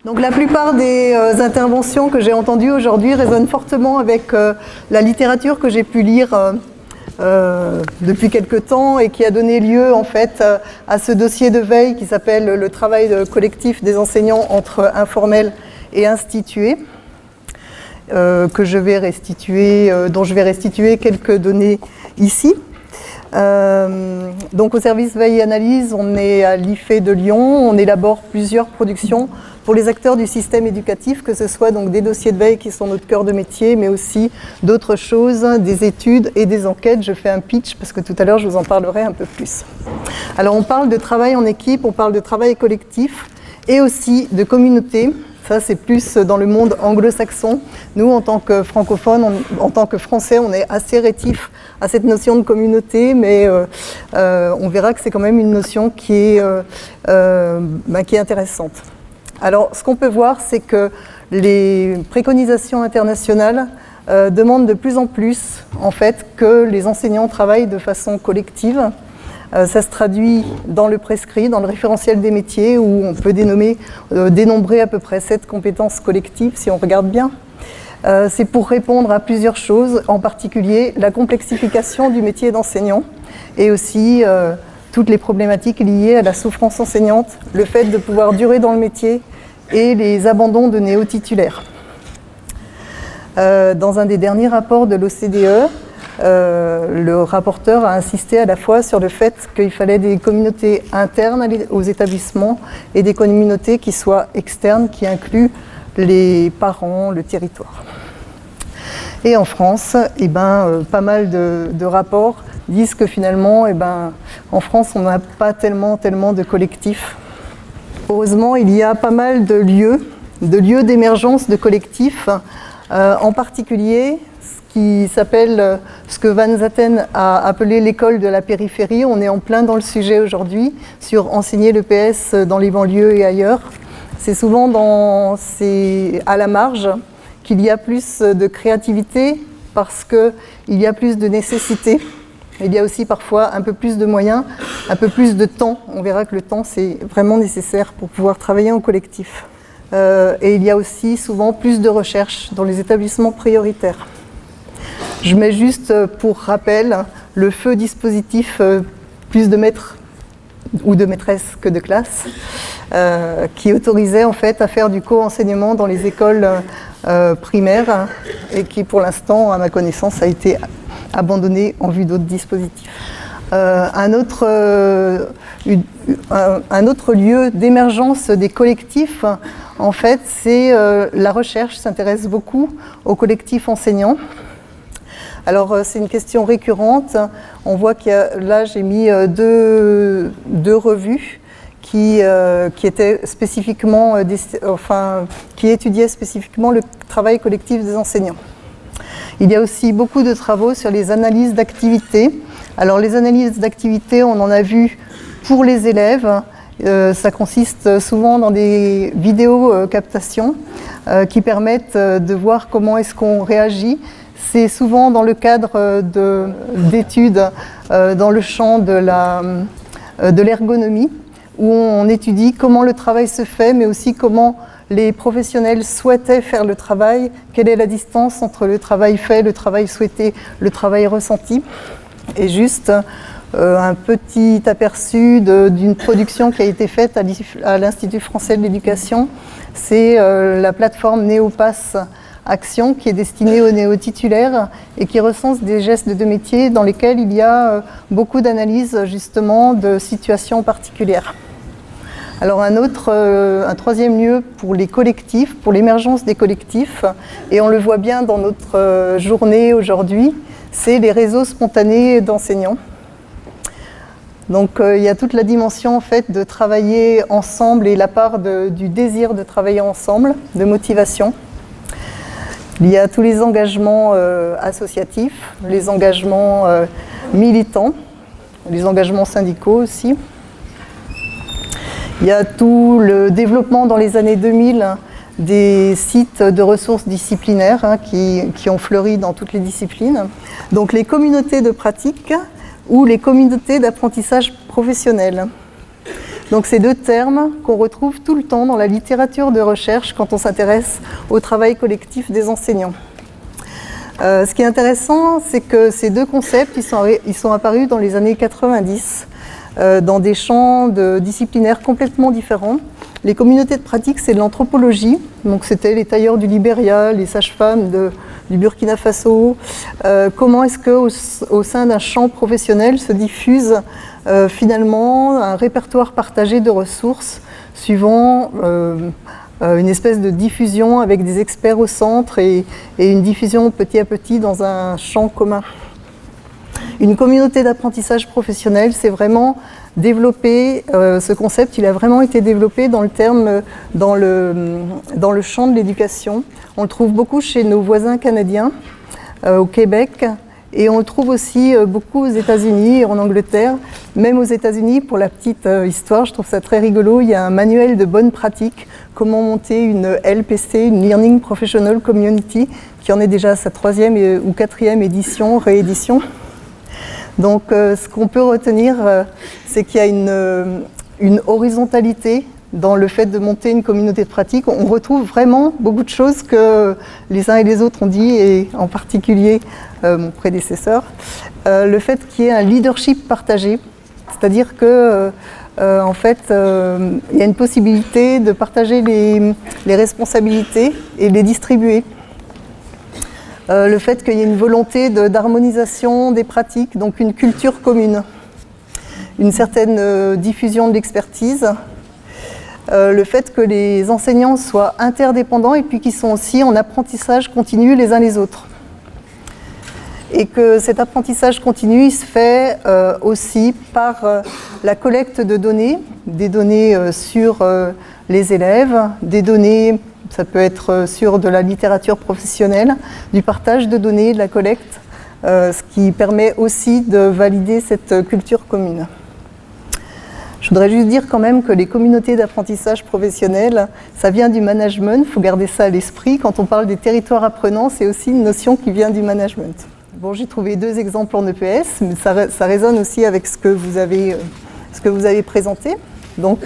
Donc la plupart des interventions que j'ai entendues aujourd'hui résonnent fortement avec la littérature que j'ai pu lire depuis quelque temps et qui a donné lieu en fait à ce dossier de veille qui s'appelle le travail collectif des enseignants entre informels et institués, que je vais restituer, dont je vais restituer quelques données ici. Donc au service veille et analyse, on est à l'IFE de Lyon, on élabore plusieurs productions pour les acteurs du système éducatif, que ce soit donc des dossiers de veille qui sont notre cœur de métier, mais aussi d'autres choses, des études et des enquêtes. Je fais un pitch parce que tout à l'heure je vous en parlerai un peu plus. Alors on parle de travail en équipe, on parle de travail collectif et aussi de communauté. Ça, c'est plus dans le monde anglo-saxon. Nous, en tant que francophones, en tant que français, on est assez rétifs à cette notion de communauté, mais on verra que c'est quand même une notion qui est intéressante. Alors, ce qu'on peut voir, c'est que les préconisations internationales demandent de plus en plus, en fait, que les enseignants travaillent de façon collective. Ça se traduit dans le prescrit, dans le référentiel des métiers, où on peut dénombrer à peu près 7 compétences collectives, si on regarde bien. C'est pour répondre à plusieurs choses, en particulier la complexification du métier d'enseignant, et aussi toutes les problématiques liées à la souffrance enseignante, le fait de pouvoir durer dans le métier, et les abandons de néo-titulaires. Dans un des derniers rapports de l'OCDE, le rapporteur a insisté à la fois sur le fait qu'il fallait des communautés internes aux établissements et des communautés qui soient externes, qui incluent les parents, le territoire. Et en France, pas mal de rapports disent que finalement, en France, on n'a pas tellement de collectifs. Heureusement, il y a pas mal de lieux d'émergence de collectifs, en particulier qui s'appelle ce que Van Zaten a appelé l'école de la périphérie. On est en plein dans le sujet aujourd'hui, sur enseigner l'EPS dans les banlieues et ailleurs. C'est souvent à la marge qu'il y a plus de créativité parce qu'il y a plus de nécessité. Il y a aussi parfois un peu plus de moyens, un peu plus de temps. On verra que le temps, c'est vraiment nécessaire pour pouvoir travailler en collectif. Et il y a aussi souvent plus de recherche dans les établissements prioritaires. Je mets juste pour rappel le feu dispositif plus de maîtres ou de maîtresses que de classes, qui autorisait en fait à faire du co-enseignement dans les écoles primaires et qui pour l'instant, à ma connaissance, a été abandonné en vue d'autres dispositifs. Un autre lieu d'émergence des collectifs, en fait, c'est la recherche s'intéresse beaucoup aux collectifs enseignants. Alors c'est une question récurrente. On voit qu'il y a, là j'ai mis deux revues qui étaient spécifiquement, qui étudiaient spécifiquement le travail collectif des enseignants. Il y a aussi beaucoup de travaux sur les analyses d'activités. Alors les analyses d'activités, on en a vu pour les élèves. Ça consiste souvent dans des vidéos captations qui permettent de voir comment est-ce qu'on réagit. C'est souvent dans le cadre d'études dans le champ de l'ergonomie, où on étudie comment le travail se fait, mais aussi comment les professionnels souhaitaient faire le travail, quelle est la distance entre le travail fait, le travail souhaité, le travail ressenti. Et juste un petit aperçu d'une production qui a été faite à l'Institut français de l'éducation, c'est la plateforme Néopass Action qui est destinée aux néo-titulaires et qui recense des gestes de métier dans lesquels il y a beaucoup d'analyses justement de situations particulières. Alors un troisième lieu pour les collectifs, pour l'émergence des collectifs, et on le voit bien dans notre journée aujourd'hui, c'est les réseaux spontanés d'enseignants. Donc il y a toute la dimension en fait de travailler ensemble et la part du désir de travailler ensemble, de motivation. Il y a tous les engagements associatifs, les engagements militants, les engagements syndicaux aussi. Il y a tout le développement dans les années 2000 des sites de ressources disciplinaires qui ont fleuri dans toutes les disciplines. Donc les communautés de pratique ou les communautés d'apprentissage professionnel. Donc c'est deux termes qu'on retrouve tout le temps dans la littérature de recherche quand on s'intéresse au travail collectif des enseignants. Ce qui est intéressant, c'est que ces deux concepts, ils sont apparus dans les années 90, dans des champs disciplinaires complètement différents. Les communautés de pratique, c'est de l'anthropologie, donc c'était les tailleurs du Libéria, les sages-femmes du Burkina Faso. Comment est-ce qu'au sein d'un champ professionnel se diffuse finalement un répertoire partagé de ressources suivant une espèce de diffusion avec des experts au centre et une diffusion petit à petit dans un champ commun. Une communauté d'apprentissage professionnel, c'est vraiment développé, ce concept, il a vraiment été développé dans le champ de l'éducation. On le trouve beaucoup chez nos voisins canadiens, au Québec, et on le trouve aussi beaucoup aux États-Unis et en Angleterre. Même aux États-Unis, pour la petite histoire, je trouve ça très rigolo, il y a un manuel de bonnes pratiques, comment monter une LPC, une Learning Professional Community, qui en est déjà à sa 3e ou 4e édition, réédition. Donc ce qu'on peut retenir, c'est qu'il y a une horizontalité dans le fait de monter une communauté de pratique. On retrouve vraiment beaucoup de choses que les uns et les autres ont dit, et en particulier mon prédécesseur. Le fait qu'il y ait un leadership partagé, c'est-à-dire que en fait, il y a une possibilité de partager les responsabilités et les distribuer. Le fait qu'il y ait une volonté d'harmonisation des pratiques, donc une culture commune, une certaine diffusion de l'expertise, le fait que les enseignants soient interdépendants et puis qu'ils sont aussi en apprentissage continu les uns les autres. Et que cet apprentissage continu il se fait aussi par la collecte de données, des données sur les élèves, des données, ça peut être sur de la littérature professionnelle, du partage de données, de la collecte, ce qui permet aussi de valider cette culture commune. Je voudrais juste dire quand même que les communautés d'apprentissage professionnel, ça vient du management, il faut garder ça à l'esprit. Quand on parle des territoires apprenants, c'est aussi une notion qui vient du management. Bon, j'ai trouvé 2 exemples en EPS, mais ça résonne aussi avec ce que vous avez présenté. Donc,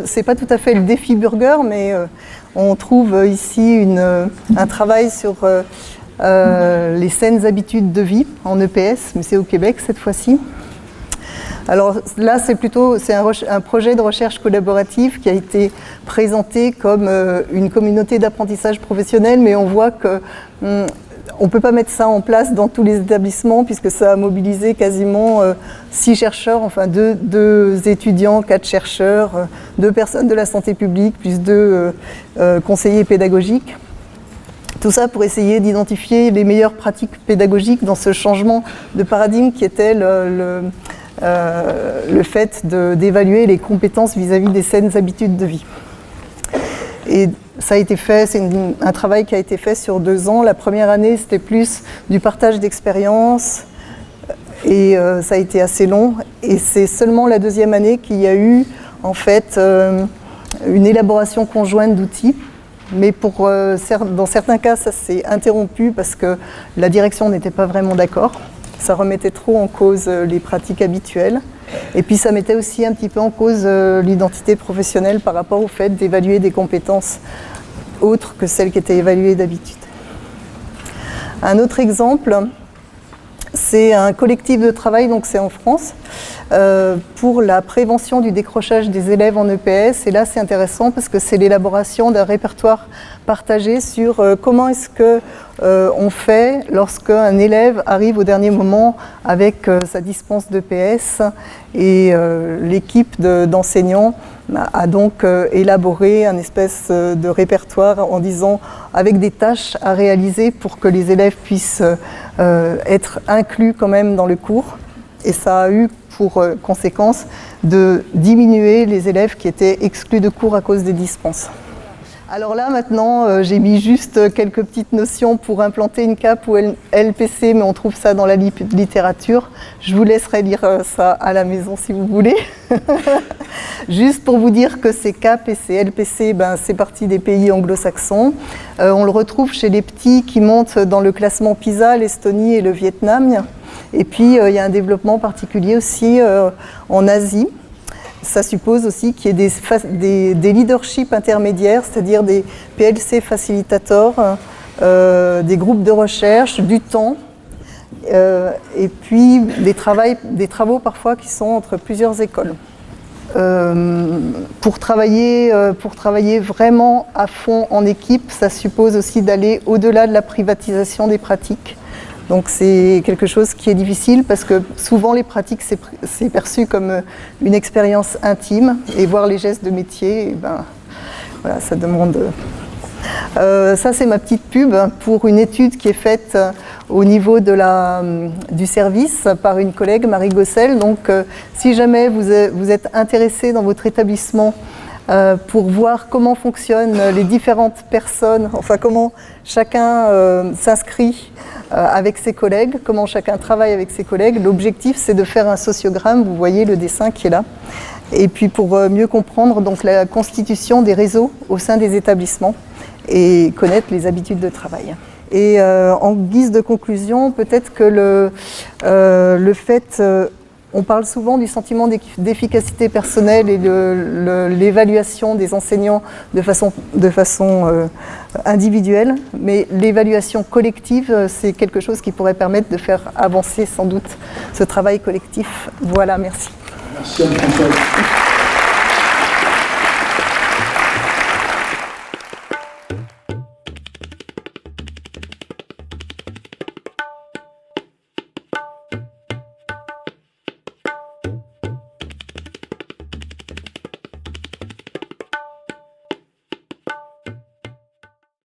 c'est pas tout à fait le défi burger, mais on trouve ici un travail sur les saines habitudes de vie en EPS, mais c'est au Québec cette fois-ci. Alors là, c'est un projet de recherche collaborative qui a été présenté comme une communauté d'apprentissage professionnel, mais on voit que on ne peut pas mettre ça en place dans tous les établissements puisque ça a mobilisé quasiment 6 chercheurs, enfin 2 étudiants, 4 chercheurs, 2 personnes de la santé publique, plus 2 conseillers pédagogiques. Tout ça pour essayer d'identifier les meilleures pratiques pédagogiques dans ce changement de paradigme qui était le fait d'évaluer les compétences vis-à-vis des saines habitudes de vie. Et ça a été fait, c'est un travail qui a été fait sur 2 ans. La première année, c'était plus du partage d'expériences et ça a été assez long. Et c'est seulement la 2e année qu'il y a eu en fait une élaboration conjointe d'outils. Mais dans certains cas, ça s'est interrompu parce que la direction n'était pas vraiment d'accord. Ça remettait trop en cause les pratiques habituelles. Et puis ça mettait aussi un petit peu en cause l'identité professionnelle par rapport au fait d'évaluer des compétences autres que celles qui étaient évaluées d'habitude. Un autre exemple, c'est un collectif de travail, donc c'est en France, pour la prévention du décrochage des élèves en EPS. Et là, c'est intéressant parce que c'est l'élaboration d'un répertoire partagé sur comment est-ce qu'on fait lorsqu'un élève arrive au dernier moment avec sa dispense d'EPS. Et l'équipe d'enseignants a donc élaboré un espèce de répertoire en disant avec des tâches à réaliser pour que les élèves puissent être inclus quand même dans le cours. Et ça a eu pour conséquence de diminuer les élèves qui étaient exclus de cours à cause des dispenses. Alors là maintenant, j'ai mis juste quelques petites notions pour implanter une CAP ou LPC, mais on trouve ça dans la littérature. Je vous laisserai lire ça à la maison si vous voulez. Juste pour vous dire que ces CAP et ces LPC, c'est parti des pays anglo-saxons. On le retrouve chez les petits qui montent dans le classement PISA, l'Estonie et le Vietnam. Et puis il y a un développement particulier aussi en Asie. ça suppose aussi qu'il y ait des leaderships intermédiaires, c'est-à-dire des PLC facilitators, des groupes de recherche, du temps, et puis des travaux parfois qui sont entre plusieurs écoles. Pour travailler vraiment à fond en équipe, ça suppose aussi d'aller au-delà de la privatisation des pratiques. Donc c'est quelque chose qui est difficile parce que souvent les pratiques c'est perçu comme une expérience intime et voir les gestes de métier, et ben, voilà, ça demande... ça c'est ma petite pub pour une étude qui est faite au niveau du service par une collègue, Marie Gossel. Donc si jamais vous êtes intéressé dans votre établissement pour voir comment fonctionnent les différentes personnes, enfin comment chacun s'inscrit avec ses collègues, comment chacun travaille avec ses collègues. L'objectif, c'est de faire un sociogramme, vous voyez le dessin qui est là. Et puis pour mieux comprendre donc, la constitution des réseaux au sein des établissements et connaître les habitudes de travail. Et en guise de conclusion, peut-être que le fait... on parle souvent du sentiment d'efficacité personnelle et de l'évaluation des enseignants de façon individuelle, mais l'évaluation collective, c'est quelque chose qui pourrait permettre de faire avancer sans doute ce travail collectif. Voilà, merci. Merci Anne-Françoise.